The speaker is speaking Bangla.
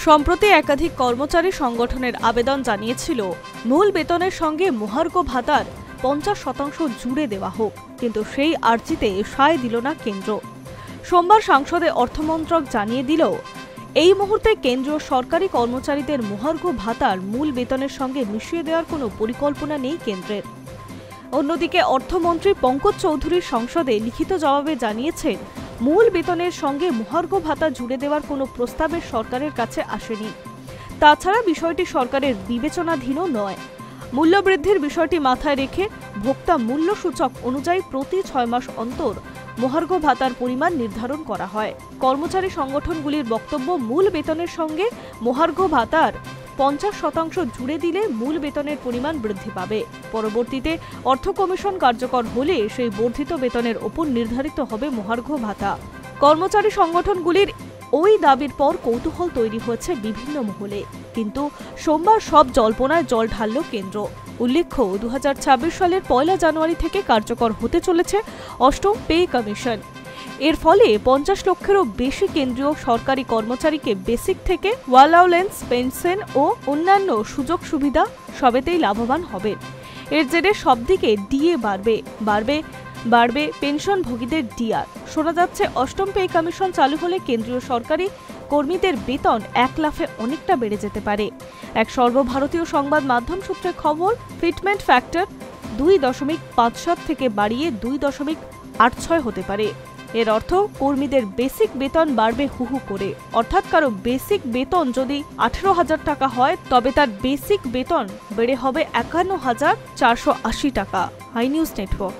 সম্প্রতি একাধিক কর্মচারী সংগঠনের আবেদন জানিয়েছিল মূল বেতনের সঙ্গে মহার্ঘ ভাতার 50% জুড়ে দেওয়া হোক, কিন্তু সেই আর্জিতে সায় দিল না কেন্দ্র। সোমবার সংসদে অর্থমন্ত্রক জানিয়ে দিল, এই মুহূর্তে কেন্দ্রীয় সরকারি কর্মচারীদের মহার্ঘ ভাতার মূল বেতনের সঙ্গে মিশিয়ে দেওয়ার কোনো পরিকল্পনা নেই কেন্দ্রের। অন্যদিকে অর্থমন্ত্রী পঙ্কজ চৌধুরী সংসদে লিখিত জবাবে জানিয়েছেন, মূল বেতনের সঙ্গে মহার্ঘ ভাতা জুড়ে দেওয়ার কোনো প্রস্তাবের সরকারের কাছে আসেনি। তাছাড়া বিষয়টি সরকারের বিবেচনাধীনও নয়। মূল্যবৃদ্ধির বিষয়টি মাথায় রেখে ভোক্তা মূল্য সূচক অনুযায়ী প্রতি 6 মাস অন্তর মহার্ঘ ভাতার পরিমাণ নির্ধারণ করা হয়। কর্মচারী সংগঠনগুলির বক্তব্য, মূল বেতনের সঙ্গে মহার্ঘ ভাতার 50% জুড়ে দিলে মূল বেতনের পরিমাণ বৃদ্ধি পাবে। পরবর্তীতে অর্থ কমিশন কার্যকর হলে সেই বর্ধিত বেতনের ওপর নির্ধারিত হবে মহার্ঘ ভাতা। কর্মচারী সংগঠনগুলির ওই দাবির পর কৌতূহল তৈরি হয়েছে বিভিন্ন মহলে, কিন্তু সোমবার সব জল্পনায় জল ঢালল কেন্দ্র। উল্লেখ্য, 2026 সালের 1 জানুয়ারি থেকে কার্যকর হতে চলেছে অষ্টম পে কমিশন। এর ফলে 50 লক্ষেরও বেশি কেন্দ্রীয় সরকারি কর্মচারীকে বেসিক থেকে অ্যালাউন্স, পেনশন ও অন্যান্য সুযোগ সুবিধা সবেতেই লাভবান হবে। এর জেরে সবদিকে ডিএ বাড়বে পেনশনভোগীদের ডিআর। শোনা যাচ্ছে, অষ্টম পে কমিশন চালু হলে কেন্দ্রীয় সরকারি কর্মীদের বেতন 1 লাফে অনেকটা বেড়ে যেতে পারে। এক সর্বভারতীয় সংবাদ মাধ্যম সূত্রে খবর, ফিটমেন্ট ফ্যাক্টর 2.57 থেকে বাড়িয়ে 2.86 হতে পারে। এর অর্থ কর্মীদের বেসিক বেতন বাড়বে হুহু করে। অর্থাৎ কারো বেসিক বেতন যদি 18,000 টাকা হয়, তবে তার বেসিক বেতন বেড়ে হবে 51,480 টাকা। Hi News network.